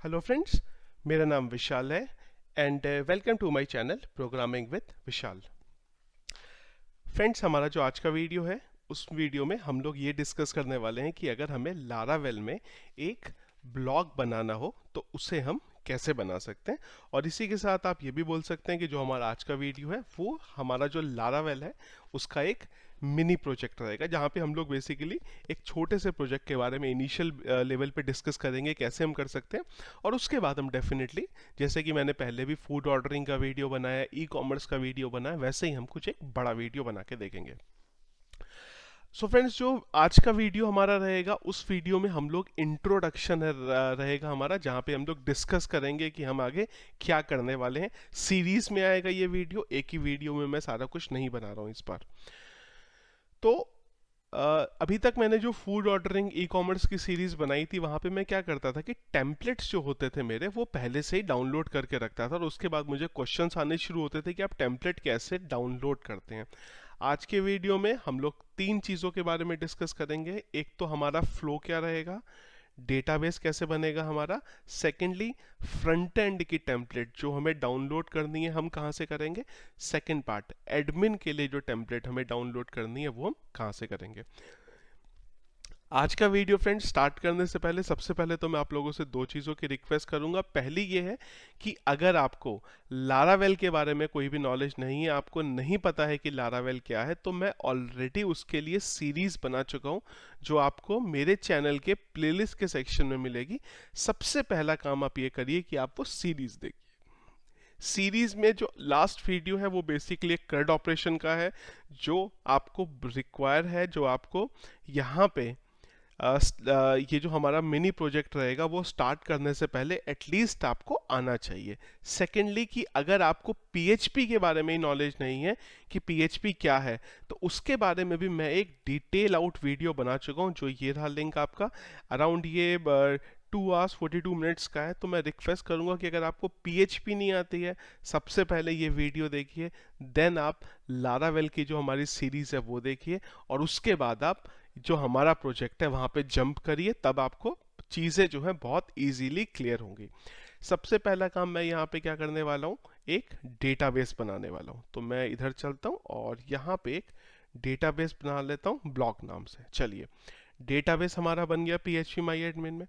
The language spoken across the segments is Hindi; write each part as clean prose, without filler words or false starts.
हेलो फ्रेंड्स, मेरा नाम विशाल है and welcome to my channel programming with Vishal. Friends, हमारा जो आज का वीडियो है उस वीडियो में हम लोग ये डिस्कस करने वाले हैं कि अगर हमें लारावेल में एक ब्लॉग बनाना हो तो उसे हम कैसे बना सकते हैं। और इसी के साथ आप ये भी बोल सकते हैं कि जो हमारा आज का वीडियो है वो हमारा जो लारावेल है उसका एक मिनी प्रोजेक्ट रहेगा, जहाँ पे हम लोग बेसिकली एक छोटे से प्रोजेक्ट के बारे में इनिशियल लेवल पे डिस्कस करेंगे कैसे हम कर सकते हैं। और उसके बाद हम डेफिनेटली, जैसे कि मैंने पहले भी फूड ऑर्डरिंग का वीडियो बनाया, ई कॉमर्स का वीडियो बनाया, वैसे ही हम कुछ एक बड़ा वीडियो बना के देखेंगे। सो फ्रेंड्स, जो आज का वीडियो हमारा रहेगा उस वीडियो में हम लोग इंट्रोडक्शन रहेगा हमारा, जहाँ पे हम लोग डिस्कस करेंगे कि हम आगे क्या करने वाले हैं। सीरीज में आएगा ये वीडियो, एक ही वीडियो में मैं सारा कुछ नहीं बना रहा हूँ इस बार। तो अभी तक मैंने जो फूड ऑर्डरिंग ई कॉमर्स की सीरीज बनाई थी वहां पे मैं क्या करता था कि टेम्पलेट्स जो होते थे मेरे वो पहले से ही डाउनलोड करके रखता था, और उसके बाद मुझे क्वेश्चंस आने शुरू होते थे कि आप टेम्पलेट कैसे डाउनलोड करते हैं। आज के वीडियो में हम लोग तीन चीज़ों के बारे में डिस्कस करेंगे। एक तो हमारा फ्लो क्या रहेगा, डेटाबेस कैसे बनेगा हमारा, सेकेंडली फ्रंट एंड की टेम्पलेट जो हमें डाउनलोड करनी है हम कहाँ से करेंगे, सेकेंड पार्ट एडमिन के लिए जो टेम्पलेट हमें डाउनलोड करनी है वो हम कहाँ से करेंगे। आज का वीडियो फ्रेंड्स स्टार्ट करने से पहले सबसे पहले तो मैं आप लोगों से दो चीज़ों की रिक्वेस्ट करूंगा। पहली ये है कि अगर आपको लारावेल के बारे में कोई भी नॉलेज नहीं है, आपको नहीं पता है कि लारावेल क्या है, तो मैं ऑलरेडी उसके लिए सीरीज बना चुका हूं जो आपको मेरे चैनल के प्लेलिस्ट के सेक्शन में मिलेगी। सबसे पहला काम आप ये करिए कि आप वो सीरीज देखिए। सीरीज में जो लास्ट वीडियो है वो बेसिकली एक कर्ड ऑपरेशन का है, जो आपको रिक्वायर है, जो आपको यहाँ पे ये जो हमारा मिनी प्रोजेक्ट रहेगा वो स्टार्ट करने से पहले एटलीस्ट आपको आना चाहिए। सेकेंडली कि अगर आपको पीएचपी के बारे में ही नॉलेज नहीं है कि पीएचपी क्या है, तो उसके बारे में भी मैं एक डिटेल आउट वीडियो बना चुका हूँ, जो ये रहा लिंक आपका। अराउंड ये 2 hours 42 minutes का है। तो मैं रिक्वेस्ट करूंगा कि अगर आपको पीएचपी नहीं आती है, सबसे पहले ये वीडियो देखिए, देन आप लारावेल की जो हमारी सीरीज है वो देखिए, और उसके बाद आप जो हमारा प्रोजेक्ट है वहां पे जंप करिए, तब आपको चीज़ें जो है बहुत इजीली क्लियर होंगी। सबसे पहला काम मैं यहाँ पे क्या करने वाला हूँ, एक डेटाबेस बनाने वाला हूँ। तो मैं इधर चलता हूँ और यहाँ पे एक डेटाबेस बना लेता हूँ ब्लॉक नाम से। चलिए, डेटाबेस हमारा बन गया PHP माई एडमिन में।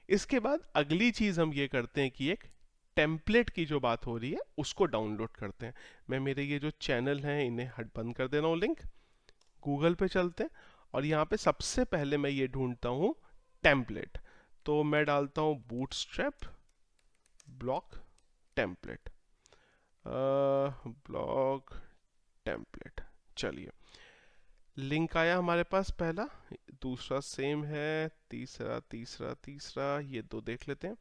इसके बाद अगली चीज़ हम ये करते हैं कि एक टेम्पलेट की जो बात हो रही है उसको डाउनलोड करते हैं। मैं मेरे ये जो चैनल हैं इन्हें हट बंद कर दे रहा हूँ, लिंक गूगल पे चलते हैं और यहाँ पे सबसे पहले मैं ये ढूंढता हूँ टेम्पलेट। तो मैं डालता हूँ bootstrap block template, block template. चलिए, लिंक आया हमारे पास पहला, दूसरा सेम है, तीसरा तीसरा तीसरा, ये दो देख लेते हैं।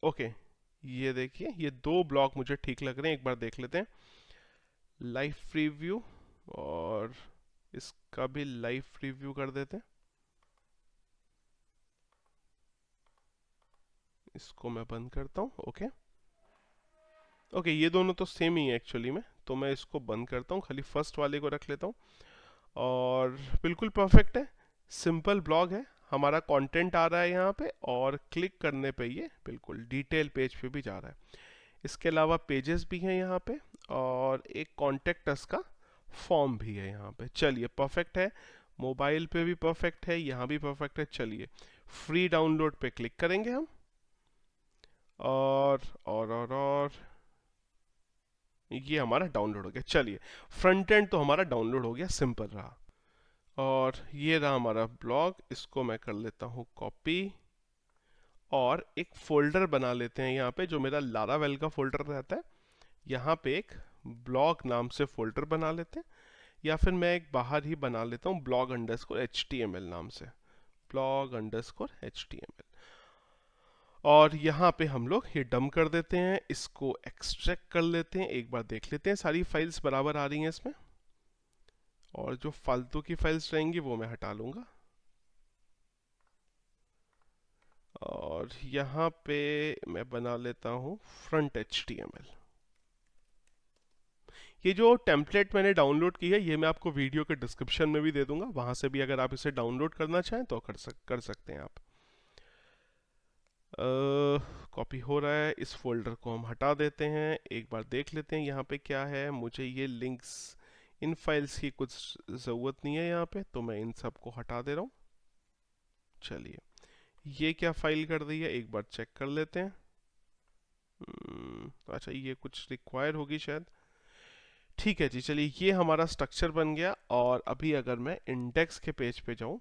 ओके, ये देखिए ये दो ब्लॉक मुझे ठीक लग रहे हैं, एक बार देख लेते हैं। लाइव रिव्यू, और इसका भी लाइव रिव्यू कर देते हैं। इसको मैं बंद करता हूँ। ओके ओके, ये दोनों तो सेम ही है एक्चुअली में, तो मैं इसको बंद करता हूँ, खाली फर्स्ट वाले को रख लेता हूँ। और बिल्कुल परफेक्ट है, सिंपल ब्लॉग है, हमारा कंटेंट आ रहा है यहाँ पे, और क्लिक करने पे ये बिल्कुल डिटेल पेज पे भी जा रहा है। इसके अलावा पेजेस भी हैं यहाँ पे, और एक कॉन्टेक्ट अस का फॉर्म भी है यहाँ पे। चलिए, परफेक्ट है, मोबाइल पे भी परफेक्ट है, यहाँ भी परफेक्ट है। चलिए, फ्री डाउनलोड पे क्लिक करेंगे हम, और ये हमारा डाउनलोड हो गया। चलिए, फ्रंट एंड तो हमारा डाउनलोड हो गया, सिंपल रहा। और ये रहा हमारा ब्लॉग, इसको मैं कर लेता हूँ कॉपी, और एक फोल्डर बना लेते हैं यहाँ पे, जो मेरा लारावेल का फोल्डर रहता है। यहाँ पे एक ब्लॉग नाम से फोल्डर बना लेते हैं, या फिर मैं एक बाहर ही बना लेता हूँ blog_html नाम से, blog_html। और यहाँ पे हम लोग ये डम कर देते हैं, इसको एक्सट्रैक्ट कर लेते हैं, एक बार देख लेते हैं सारी फाइल्स बराबर आ रही हैं इसमें, और जो फालतू की फाइल्स रहेंगी वो मैं हटा लूँगा। और यहाँ पे मैं बना लेता हूँ फ्रंट HTML। ये जो टेम्पलेट मैंने डाउनलोड की है ये मैं आपको वीडियो के डिस्क्रिप्शन में भी दे दूंगा, वहाँ से भी अगर आप इसे डाउनलोड करना चाहें तो कर सकते हैं आप। कॉपी हो रहा है, इस फोल्डर को हम हटा देते हैं, एक बार देख लेते हैं यहाँ पे क्या है। मुझे ये लिंक्स इन फाइल्स की कुछ ज़रूरत नहीं है यहाँ पे, तो मैं इन सब को हटा दे रहा हूँ। चलिए, ये क्या फाइल कर दी है, एक बार चेक कर लेते हैं। अच्छा, ये कुछ रिक्वायर होगी शायद। ठीक है जी, चलिए ये हमारा स्ट्रक्चर बन गया। और अभी अगर मैं इंडेक्स के पेज पे जाऊं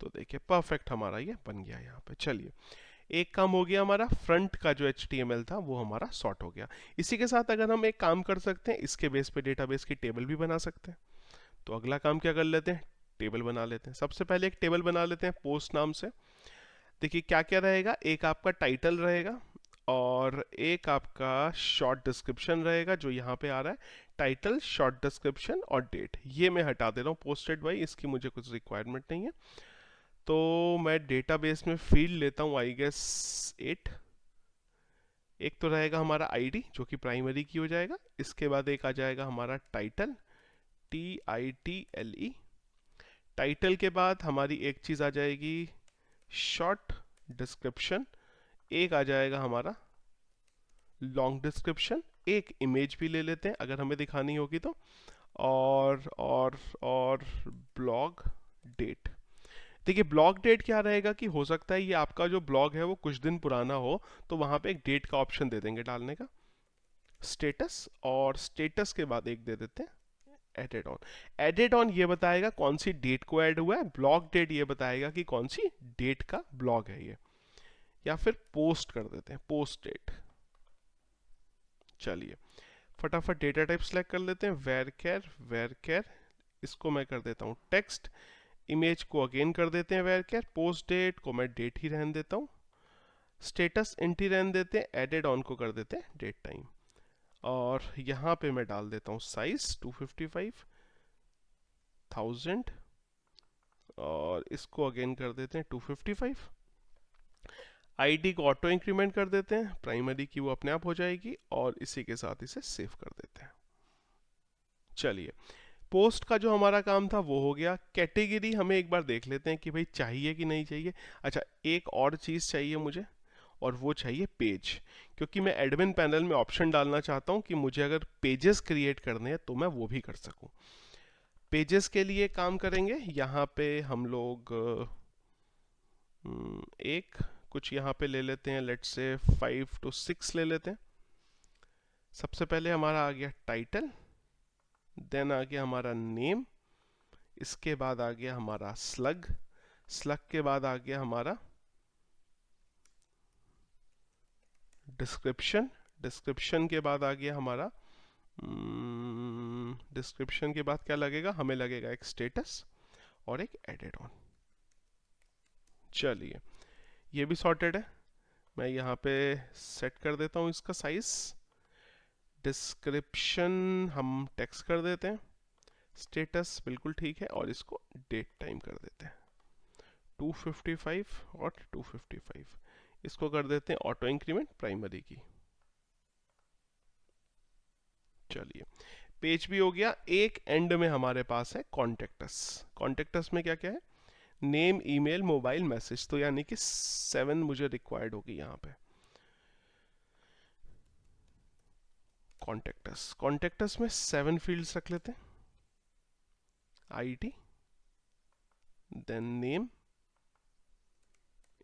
तो देखिए परफेक्ट हमारा ये बन गया यहाँ पे। चलिए, एक काम हो गया हमारा, फ्रंट का जो HTML था वो हमारा सॉर्ट हो गया। इसी के साथ अगर हम एक काम कर सकते हैं, इसके बेस पे डेटाबेस की टेबल भी बना सकते हैं। तो अगला काम क्या कर लेते हैं, टेबल बना लेते हैं। सबसे पहले एक टेबल बना लेते हैं पोस्ट नाम से। देखिए क्या क्या रहेगा, एक आपका टाइटल रहेगा और एक आपका शॉर्ट डिस्क्रिप्शन रहेगा जो यहाँ पे आ रहा है। टाइटल, शॉर्ट डिस्क्रिप्शन और डेट, ये मैं हटा दे रहा हूँ पोस्टेड बाई, इसकी मुझे कुछ रिक्वायरमेंट नहीं है। तो मैं डेटाबेस में फील्ड लेता हूँ आई गेस 8। एक तो रहेगा हमारा आईडी जो कि प्राइमरी की हो जाएगा। इसके बाद एक आ जाएगा हमारा टाइटल, TITLE। टाइटल के बाद हमारी एक चीज़ आ जाएगी शॉर्ट डिस्क्रिप्शन, एक आ जाएगा हमारा लॉन्ग डिस्क्रिप्शन, एक इमेज भी ले लेते हैं अगर हमें दिखानी होगी तो, और ब्लॉग डेट। देखिए ब्लॉग डेट क्या रहेगा कि हो सकता है ये आपका जो ब्लॉग है वो कुछ दिन पुराना हो, तो वहां पे एक डेट का ऑप्शन दे देंगे डालने का। स्टेटस, और स्टेटस के बाद एक दे देते हैं एडेड ऑन। एडेड ऑन ये बताएगा कौन सी डेट को ऐड हुआ है, ब्लॉग डेट ये बताएगा कि कौन सी डेट का ब्लॉग है ये। या फिर पोस्ट कर देते हैं, पोस्ट डेट। चलिए फटाफट डेटा टाइप सेलेक्ट कर लेते हैं, वेरकेर, इसको मैं कर देता हूँ टेक्स्ट। इमेज को अगेन कर देते हैं वेरकेर, पोस्ट डेट को मैं डेट ही रहने देता हूँ, स्टेटस इंट ही रहने देते हैं, एडेड ऑन को कर देते हैं डेट टाइम। और यहाँ पे मैं डाल देता हूँ साइज 255,000 और इसको अगेन कर देते हैं 255। आईडी को ऑटो इंक्रीमेंट कर देते हैं, प्राइमरी की वो अपने आप हो जाएगी, और इसी के साथ इसे सेव कर देते हैं। चलिए, पोस्ट का जो हमारा काम था वो हो गया। कैटेगरी हमें एक बार देख लेते हैं कि भाई चाहिए कि नहीं चाहिए। अच्छा, एक और चीज़ चाहिए मुझे, और वो चाहिए पेज, क्योंकि मैं एडमिन पैनल में ऑप्शन डालना चाहता हूँ कि मुझे अगर पेजेस क्रिएट करने हैं तो मैं वो भी कर सकूँ। पेजेस के लिए काम करेंगे, यहाँ पे हम लोग एक कुछ यहाँ पे ले लेते हैं, लेट्स से 5 to 6 ले लेते हैं। सबसे पहले हमारा आ गया टाइटल, देन आ गया हमारा नेम, इसके बाद आ गया हमारा स्लग, स्लग के बाद आ गया हमारा डिस्क्रिप्शन, डिस्क्रिप्शन के बाद आ गया हमारा डिस्क्रिप्शन के बाद क्या लगेगा, हमें लगेगा एक स्टेटस और एक एडेड ऑन। चलिए, ये भी सॉर्टेड है। मैं यहाँ पे सेट कर देता हूँ इसका साइज। डिस्क्रिप्शन हम टेक्स्ट कर देते हैं, स्टेटस बिल्कुल ठीक है, और इसको डेट टाइम कर देते हैं 255 और 255। इसको कर देते हैं ऑटो इंक्रीमेंट प्राइमरी की। चलिए, पेज भी हो गया। एक एंड में हमारे पास है कॉन्टेक्टस। कॉन्टेक्टस में क्या क्या है, नेम, ईमेल, मोबाइल, मैसेज, तो यानी कि 7 मुझे रिक्वायर्ड होगी यहाँ पे। कॉन्टेक्टस, कॉन्टेक्टस में 7 फील्ड्स रख लेते हैं, ID, then name,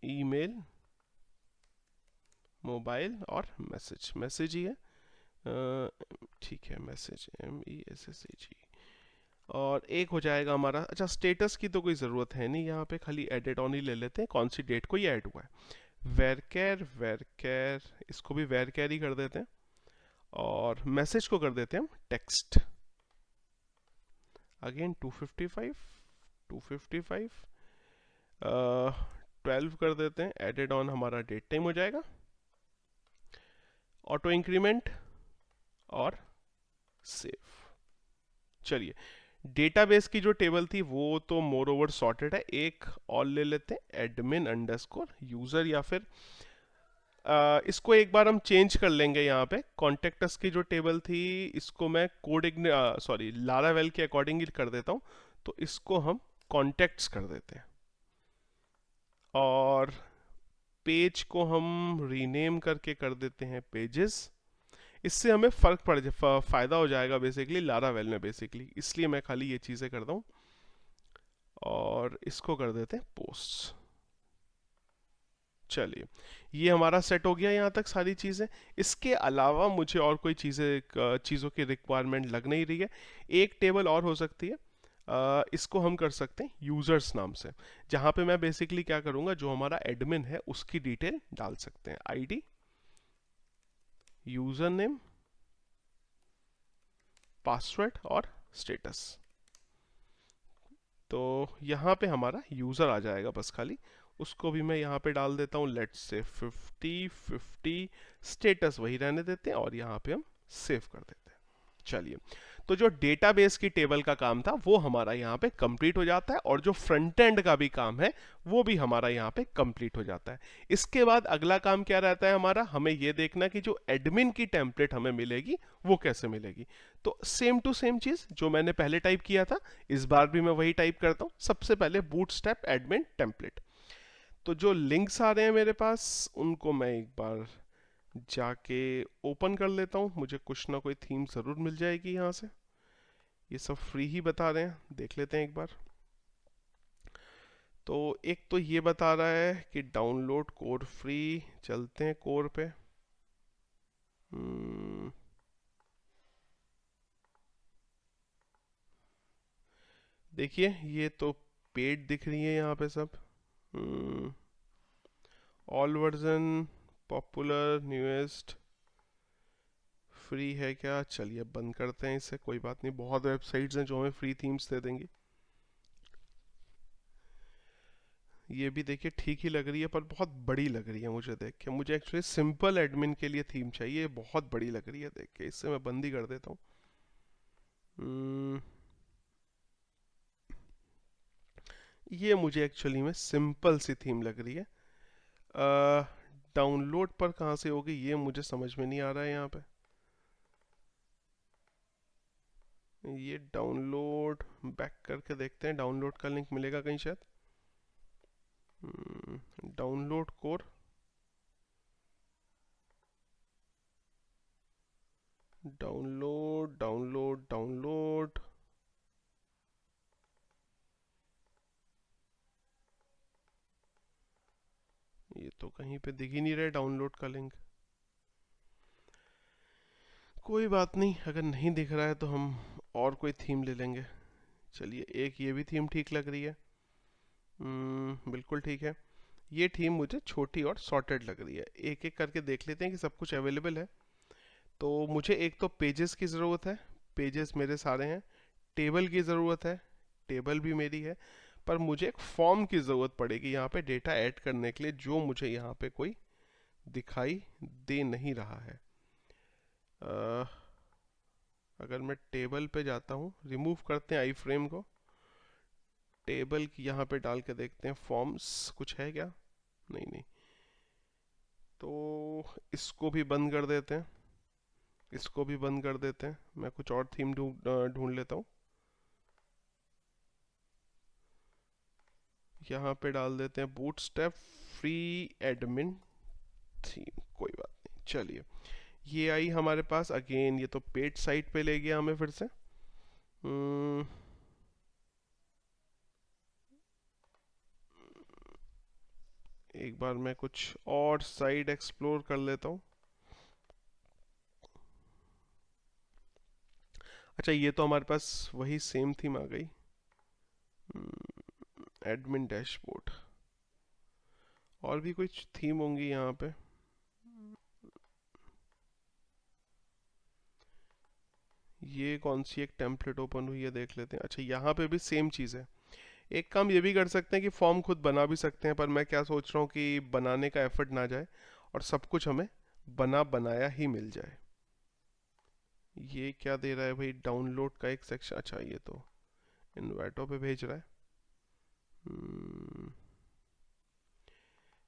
email, mobile और मैसेज। मैसेज ही है, ठीक है, मैसेज MESSAG। और एक हो जाएगा हमारा, अच्छा स्टेटस की तो कोई ज़रूरत है नहीं यहाँ पे, खाली एडेड ऑन ही ले लेते हैं, कौन सी डेट को ये ऐड हुआ है। वेरकेर, वेरकेर, इसको भी वेरकेर ही कर देते हैं, और मैसेज को कर देते हैं हम टेक्स्ट। अगेन 255, 255, 12 कर देते हैं, एडेड ऑन हमारा डेट टाइम हो जाएगा, ऑटो इंक्रीमेंट और सेव। चलिए, डेटाबेस की जो टेबल थी वो तो मोर ओवर सॉर्टेड है। एक और ले लेते हैं, एडमिन अंडरस्कोर यूजर, या फिर इसको एक बार हम चेंज कर लेंगे। यहाँ पे कॉन्टेक्टस की जो टेबल थी इसको मैं लारावेल के अकॉर्डिंग ही कर देता हूँ, तो इसको हम कॉन्टेक्ट्स कर देते हैं। और पेज को हम रीनेम करके कर देते हैं पेजेस। इससे हमें फायदा हो जाएगा बेसिकली लारावेल में बेसिकली, इसलिए मैं खाली ये चीज़ें करता हूँ और इसको कर देते हैं पोस्ट। चलिए, ये हमारा सेट हो गया यहाँ तक सारी चीज़ें। इसके अलावा मुझे और कोई चीज़ों की रिक्वायरमेंट लग नहीं रही है। एक टेबल और हो सकती है, इसको हम कर सकते हैं यूजर्स नाम से, जहाँ पे मैं बेसिकली क्या करूँगा, जो हमारा एडमिन है उसकी डिटेल डाल सकते हैं, आईडी, यूजर नेम, पासवर्ड और स्टेटस। तो यहाँ पे हमारा यूज़र आ जाएगा बस खाली, उसको भी मैं यहाँ पे डाल देता हूँ, लेट्स से 50 स्टेटस वही रहने देते हैं और यहाँ पे हम सेव कर देते हैं। चलिए, तो जो डेटाबेस की टेबल का काम था वो हमारा यहाँ पे कंप्लीट हो जाता है, और जो फ्रंट एंड का भी काम है वो भी हमारा यहाँ पे कंप्लीट हो जाता है। इसके बाद अगला काम क्या रहता है हमारा, हमें ये देखना कि जो एडमिन की टेम्पलेट हमें मिलेगी वो कैसे मिलेगी। तो सेम टू सेम चीज जो मैंने पहले टाइप किया था, इस बार भी मैं वही टाइप करता हूँ। सबसे पहले बूटस्ट्रैप एडमिन टेम्पलेट। तो जो लिंक्स आ रहे हैं मेरे पास, उनको मैं एक बार जाके ओपन कर लेता हूँ, मुझे कुछ ना कोई थीम ज़रूर मिल जाएगी यहाँ से। ये सब फ्री ही बता रहे हैं, देख लेते हैं एक बार। तो एक तो ये बता रहा है कि डाउनलोड कोर फ्री, चलते हैं कोर पे। देखिए, ये तो पेड दिख रही है यहाँ पे सब। All version, popular, newest, free है क्या? चलिए बंद करते हैं इसे, कोई बात नहीं, बहुत वेबसाइट्स हैं जो हमें फ्री थीम्स दे देंगी। ये भी देखिए ठीक ही लग रही है, पर बहुत बड़ी लग रही है मुझे देख के। मुझे एक्चुअली सिंपल एडमिन के लिए थीम चाहिए, बहुत बड़ी लग रही है देख के, इससे मैं बंद ही कर देता हूँ। ये मुझे एक्चुअली में सिंपल सी थीम लग रही है। डाउनलोड पर कहाँ से होगी ये मुझे समझ में नहीं आ रहा है यहाँ पे। ये डाउनलोड बैक करके देखते हैं, डाउनलोड का लिंक मिलेगा कहीं शायद। Download core, download download download, ये तो कहीं पे दिख ही नहीं रहा है डाउनलोड का लिंक। कोई बात नहीं, अगर नहीं दिख रहा है तो हम और कोई थीम ले लेंगे। चलिए, एक ये भी थीम ठीक लग रही है। बिल्कुल ठीक है। ये थीम मुझे छोटी और सॉर्टेड लग रही है। एक एक करके देख लेते हैं कि सब कुछ अवेलेबल है। तो मुझे एक तो पेजेस की ज़रूरत है, पेजेस मेरे सारे हैं। टेबल की ज़रूरत है, टेबल भी मेरी है। पर मुझे एक फॉर्म की ज़रूरत पड़ेगी यहाँ पे डेटा ऐड करने के लिए, जो मुझे यहाँ पे कोई दिखाई दे नहीं रहा है। अगर मैं टेबल पे जाता हूँ, रिमूव करते हैं आई फ्रेम को, टेबल की यहाँ पे डाल के देखते हैं फॉर्म्स कुछ है क्या। नहीं नहीं, तो इसको भी बंद कर देते हैं, इसको भी बंद कर देते हैं। मैं कुछ और थीम ढूंढ लेता हूँ। यहाँ पे डाल देते हैं बूटस्ट्रैप फ्री एडमिन थीम, कोई बात नहीं। चलिए, ये आई हमारे पास। अगेन ये तो पेज साइट पे ले गया हमें फिर से। एक बार मैं कुछ और साइड एक्सप्लोर कर लेता हूँ। अच्छा, ये तो हमारे पास वही सेम थीम आ गई, एडमिन डैशबोर्ड। और भी कुछ थीम होंगी यहाँ पे। ये कौन सी एक टेम्पलेट ओपन हुई है, देख लेते हैं। अच्छा, यहाँ पे भी सेम चीज़ है। एक काम ये भी कर सकते हैं कि फॉर्म खुद बना भी सकते हैं, पर मैं क्या सोच रहा हूँ कि बनाने का एफर्ट ना जाए और सब कुछ हमें बना बनाया ही मिल जाए। ये क्या दे रहा है भाई, डाउनलोड का एक सेक्शन। अच्छा, ये तो इन्वाइटो पे भेज रहा है।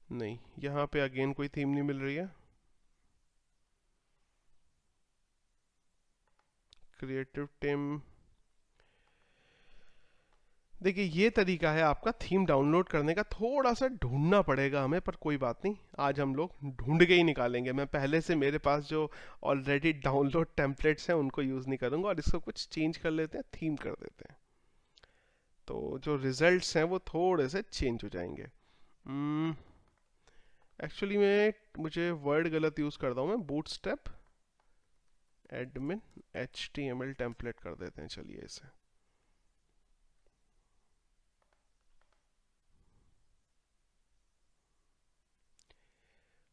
नहीं, यहाँ पे अगेन कोई थीम नहीं मिल रही है। क्रिएटिव टीम, देखिए ये तरीका है आपका थीम डाउनलोड करने का, थोड़ा सा ढूंढना पड़ेगा हमें, पर कोई बात नहीं, आज हम लोग ढूंढ के ही निकालेंगे। मैं पहले से मेरे पास जो ऑलरेडी डाउनलोड टेम्पलेट्स हैं उनको यूज़ नहीं करूँगा, और इसको कुछ चेंज कर लेते हैं, थीम कर देते हैं, तो जो रिजल्ट्स हैं वो थोड़े से चेंज हो जाएंगे। एक्चुअली मुझे वर्ड गलत यूज़ करता हूँ मैं, बूटस्ट्रैप एडमिन HTML टेम्पलेट कर देते हैं, चलिए इसे।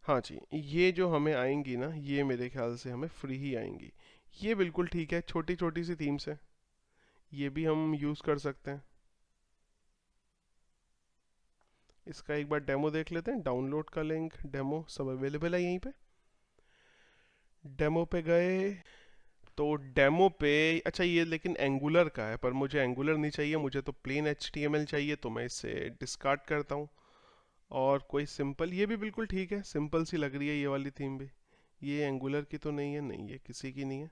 हाँ जी, ये जो हमें आएंगी ना, ये मेरे ख्याल से हमें फ्री ही आएंगी। ये बिल्कुल ठीक है, छोटी छोटी सी थीम्स है, ये भी हम यूज़ कर सकते हैं। इसका एक बार डेमो देख लेते हैं, डाउनलोड का लिंक, डेमो सब अवेलेबल है यहीं पे। डेमो पे गए तो डेमो पे, अच्छा ये लेकिन एंगुलर का है, पर मुझे एंगुलर नहीं चाहिए, मुझे तो प्लेन HTML चाहिए, तो मैं इसे डिस्कार्ड करता हूँ। और कोई सिंपल, ये भी बिल्कुल ठीक है, सिंपल सी लग रही है ये वाली थीम भी। ये एंगुलर की तो नहीं है, नहीं ये किसी की नहीं है,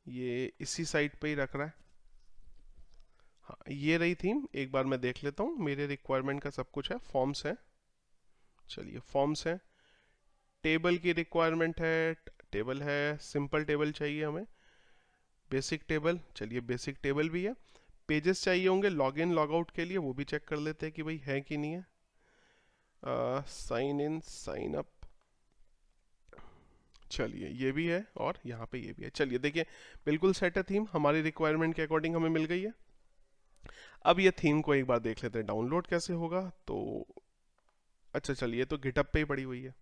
ये इसी साइट पे ही रख रहा है। हाँ ये रही थीम, एक बार मैं देख लेता हूँ, मेरे रिक्वायरमेंट का सब कुछ है, फॉर्म्स है, चलिए फॉर्म्स है, टेबल की रिक्वायरमेंट है, टेबल है, सिंपल टेबल चाहिए हमें, बेसिक टेबल, चलिए बेसिक टेबल भी है, पेजेस चाहिए होंगे लॉग इन लॉग आउट के लिए, वो भी चेक कर लेते हैं कि भाई है कि नहीं है, साइन इन साइन अप, चलिए ये भी है, और यहाँ पे ये भी है, चलिए देखिए बिल्कुल सेट है थीम, हमारी रिक्वायरमेंट के अकॉर्डिंग हमें मिल गई है। अब ये थीम को एक बार देख लेते हैं डाउनलोड कैसे होगा, तो अच्छा चलिए तो गिटअप पे ही पड़ी हुई है,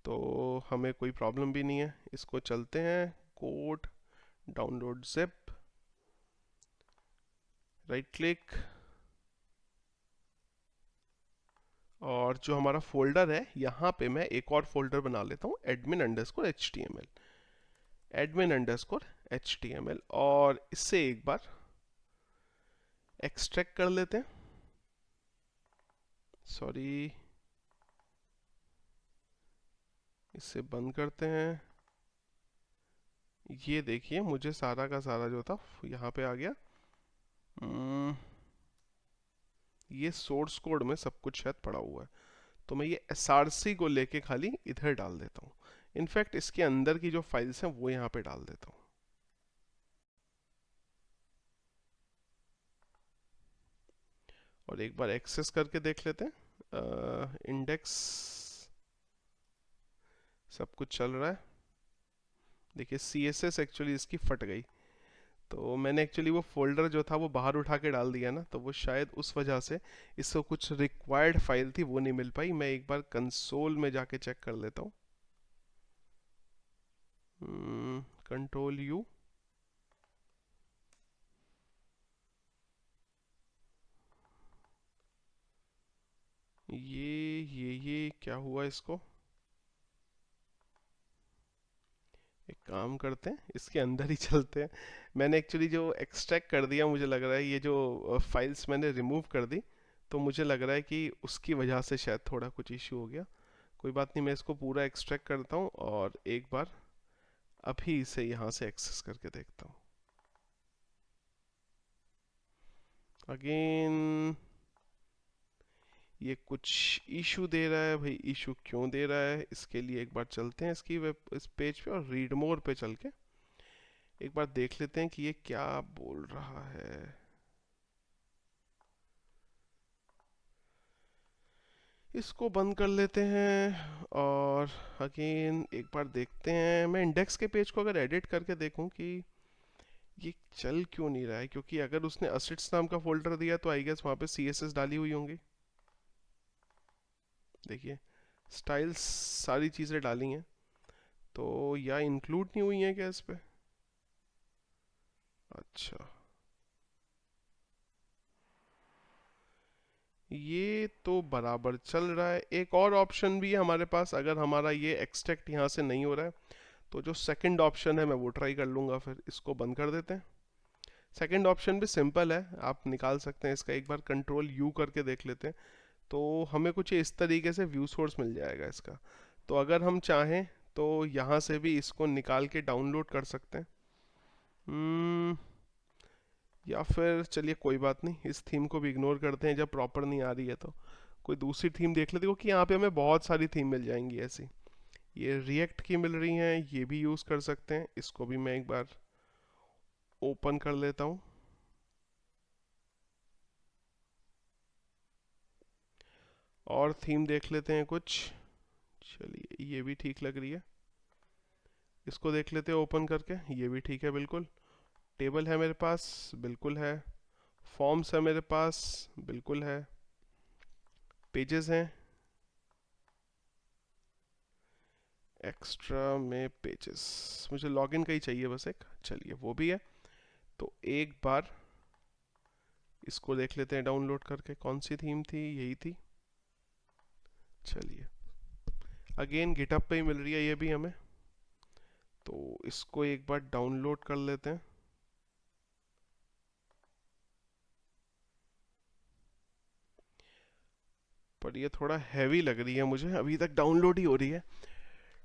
तो हमें कोई प्रॉब्लम भी नहीं है, इसको चलते हैं, code download zip, right click, और जो हमारा फोल्डर है यहाँ पे मैं एक और फोल्डर बना लेता हूँ, admin_html, और इससे एक बार एक्सट्रैक्ट कर लेते हैं, सॉरी इसे बंद करते हैं। ये देखिए मुझे सारा का सारा जो था यहाँ पे आ गया, ये सोर्स कोड में सब कुछ शायद पड़ा हुआ है, तो मैं ये SRC को लेके खाली इधर डाल देता हूँ, इनफैक्ट इसके अंदर की जो फाइल्स हैं वो यहाँ पे डाल देता हूँ, और एक बार एक्सेस करके देख लेते हैं, इंडेक्स सब कुछ चल रहा है। देखिए CSS एक्चुअली इसकी फट गई, तो मैंने एक्चुअली वो फोल्डर जो था वो बाहर उठा के डाल दिया ना, तो वो शायद उस वजह से इसको कुछ रिक्वायर्ड फाइल थी वो नहीं मिल पाई। मैं एक बार कंसोल में जाके चेक कर लेता हूँ, Ctrl+U, ये क्या हुआ इसको, एक काम करते हैं इसके अंदर ही चलते हैं। मैंने एक्चुअली जो एक्सट्रैक्ट कर दिया, मुझे लग रहा है ये जो फाइल्स मैंने रिमूव कर दी, तो मुझे लग रहा है कि उसकी वजह से शायद थोड़ा कुछ इश्यू हो गया। कोई बात नहीं, मैं इसको पूरा एक्सट्रैक्ट करता हूँ और एक बार अभी इसे यहाँ से एक्सेस करके देखता हूँ। अगेन ये कुछ इशू दे रहा है, भाई इशू क्यों दे रहा है, इसके लिए एक बार चलते हैं इसकी वेब इस पेज पे, और रीड मोर पे चल के एक बार देख लेते हैं कि ये क्या बोल रहा है। इसको बंद कर लेते हैं, और अगेन एक बार देखते हैं, मैं इंडेक्स के पेज को अगर एडिट करके देखूं कि ये चल क्यों नहीं रहा है, क्योंकि अगर उसने असिट्स नाम का फोल्डर दिया तो आई गेस वहाँ पे CSS डाली हुई होंगी। देखिए स्टाइल्स सारी चीज़ें डाली हैं, तो या इंक्लूड नहीं हुई हैं क्या इस पे, अच्छा ये तो बराबर चल रहा है। एक और ऑप्शन भी है हमारे पास, अगर हमारा ये एक्सट्रैक्ट यहाँ से नहीं हो रहा है, तो जो सेकंड ऑप्शन है मैं वो ट्राई कर लूँगा, फिर इसको बंद कर देते हैं। सेकंड ऑप्शन भी सिंपल है, आप निकाल सकते हैं इसका, एक बार Ctrl+U करके देख लेते हैं, तो हमें कुछ इस तरीके से व्यू सोर्स मिल जाएगा इसका। तो अगर हम चाहें तो यहाँ से भी इसको निकाल के डाउनलोड कर सकते हैं। या फिर चलिए कोई बात नहीं, इस थीम को भी इग्नोर करते हैं जब प्रॉपर नहीं आ रही है तो कोई दूसरी थीम देख लेते, क्योंकि यहाँ पे हमें बहुत सारी थीम मिल जाएंगी ऐसी। ये रिएक्ट की मिल रही हैं, ये भी यूज़ कर सकते हैं। इसको भी मैं एक बार ओपन कर लेता हूँ। और थीम देख लेते हैं कुछ। चलिए ये भी ठीक लग रही है, इसको देख लेते हैं ओपन करके। ये भी ठीक है बिल्कुल। टेबल है मेरे पास, बिल्कुल है। फॉर्म्स है मेरे पास, बिल्कुल है। पेजेस हैं, एक्स्ट्रा में पेजेस, मुझे लॉगिन का ही चाहिए बस एक। चलिए वो भी है। तो एक बार इसको देख लेते हैं डाउनलोड करके। कौन सी थीम थी? यही थी। चलिए अगेन गिटहब पे ही मिल रही है ये भी हमें, तो इसको एक बार डाउनलोड कर लेते हैं। पर ये थोड़ा हैवी लग रही है मुझे, अभी तक डाउनलोड ही हो रही है।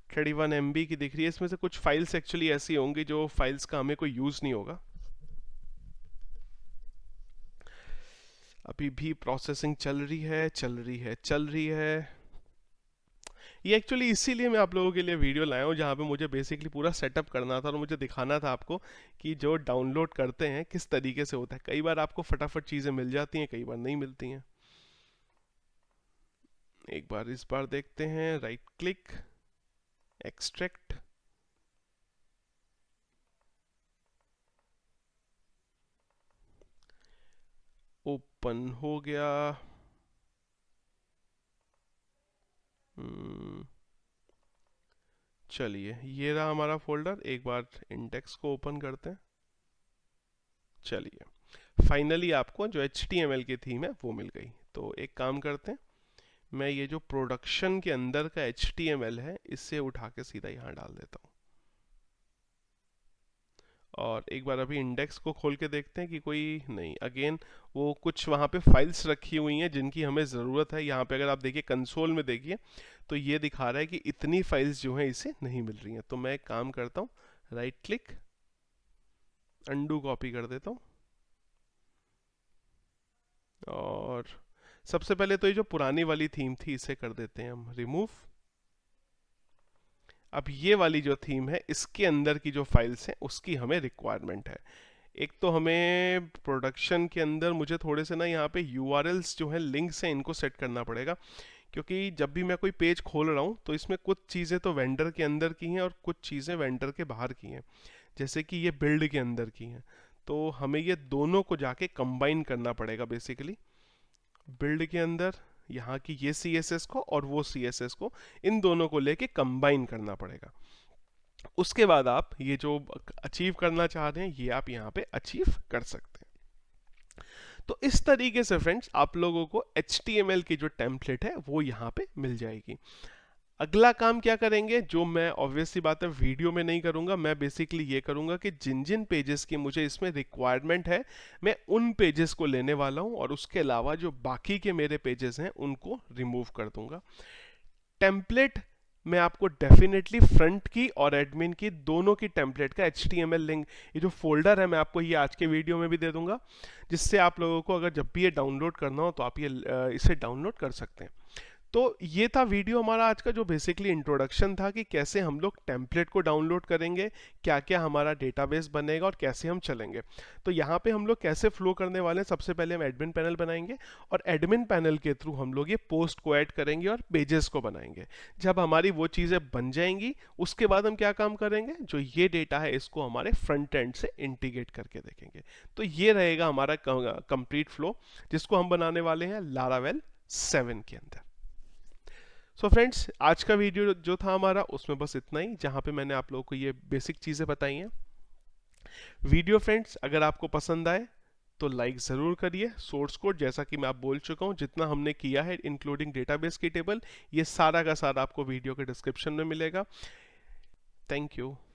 31 MB की दिख रही है। इसमें से कुछ फाइल्स एक्चुअली ऐसी होंगी जो फाइल्स का हमें कोई यूज़ नहीं होगा। अभी भी प्रोसेसिंग चल रही है, चल रही है, चल रही है। ये एक्चुअली इसीलिए मैं आप लोगों के लिए वीडियो लाया हूँ, जहाँ पे मुझे बेसिकली पूरा सेटअप करना था और मुझे दिखाना था आपको कि जो डाउनलोड करते हैं किस तरीके से होता है। कई बार आपको फटाफट चीज़ें मिल जाती हैं, कई बार नहीं मिलती हैं। एक बार इस बार देखते हैं। राइट क्लिक, एक्सट्रैक्ट, ओपन हो गया। चलिए ये रहा हमारा फोल्डर। एक बार इंडेक्स को ओपन करते हैं। चलिए फाइनली आपको जो HTML की थीम है वो मिल गई। तो एक काम करते हैं, मैं ये जो प्रोडक्शन के अंदर का HTML है इससे उठा के सीधा यहाँ डाल देता हूँ। और एक बार अभी इंडेक्स को खोल के देखते हैं कि कोई नहीं। अगेन वो कुछ वहाँ पे फाइल्स रखी हुई हैं जिनकी हमें ज़रूरत है। यहाँ पे अगर आप देखिए कंसोल में देखिए तो ये दिखा रहा है कि इतनी फाइल्स जो हैं इसे नहीं मिल रही हैं। तो मैं एक काम करता हूँ, राइट क्लिक, अंडू कॉपी कर देता हूँ। और सबसे पहले तो ये जो पुरानी वाली थीम थी इसे कर देते हैं हम रिमूव। अब ये वाली जो थीम है इसके अंदर की जो फाइल्स हैं उसकी हमें रिक्वायरमेंट है। एक तो हमें प्रोडक्शन के अंदर मुझे थोड़े से ना यहाँ पे URLs जो हैं, लिंक्स हैं, इनको सेट करना पड़ेगा। क्योंकि जब भी मैं कोई पेज खोल रहा हूँ तो इसमें कुछ चीज़ें तो वेंडर के अंदर की हैं और कुछ चीज़ें वेंडर के बाहर की हैं, जैसे कि ये बिल्ड के अंदर की हैं। तो हमें ये दोनों को जाके कंबाइन करना पड़ेगा बेसिकली। बिल्ड के अंदर यहाँ की ये CSS को और वो CSS को, इन दोनों को लेके कंबाइन करना पड़ेगा। उसके बाद आप ये जो अचीव करना चाह रहे हैं ये आप यहाँ पे अचीव कर सकते हैं। तो इस तरीके से फ्रेंड्स आप लोगों को HTML की जो टेम्पलेट है वो यहाँ पे मिल जाएगी। अगला काम क्या करेंगे, जो मैं ऑब्वियसली बात है वीडियो में नहीं करूंगा, मैं बेसिकली ये करूंगा कि जिन जिन पेजेस की मुझे इसमें रिक्वायरमेंट है मैं उन पेजेस को लेने वाला हूं और उसके अलावा जो बाकी के मेरे पेजेस हैं उनको रिमूव कर दूंगा। टेम्पलेट मैं आपको डेफिनेटली फ्रंट की और एडमिन की दोनों की टेम्पलेट का HTML लिंक, ये जो फोल्डर है मैं आपको ये आज के वीडियो में भी दे दूंगा, जिससे आप लोगों को अगर जब भी ये डाउनलोड करना हो तो आप ये इसे डाउनलोड कर सकते हैं। तो ये था वीडियो हमारा आज का, जो बेसिकली इंट्रोडक्शन था कि कैसे हम लोग टेम्पलेट को डाउनलोड करेंगे, क्या क्या हमारा डेटाबेस बनेगा और कैसे हम चलेंगे। तो यहाँ पे हम लोग कैसे फ्लो करने वाले हैं, सबसे पहले हम एडमिन पैनल बनाएंगे और एडमिन पैनल के थ्रू हम लोग ये पोस्ट को ऐड करेंगे और पेजेस को बनाएंगे। जब हमारी वो चीज़ें बन जाएंगी उसके बाद हम क्या काम करेंगे, जो ये डेटा है इसको हमारे फ्रंट एंड से इंटीग्रेट करके देखेंगे। तो ये रहेगा हमारा कंप्लीट फ्लो, जिसको हम बनाने वाले हैं लारावेल 7 के अंदर। सो फ्रेंड्स आज का वीडियो जो था हमारा उसमें बस इतना ही, जहाँ पे मैंने आप लोगों को ये बेसिक चीज़ें बताई हैं। वीडियो फ्रेंड्स अगर आपको पसंद आए तो लाइक ज़रूर करिए। सोर्स कोड जैसा कि मैं आप बोल चुका हूँ, जितना हमने किया है इंक्लूडिंग डेटाबेस की टेबल, ये सारा का सारा आपको वीडियो के डिस्क्रिप्शन में मिलेगा। Thank you.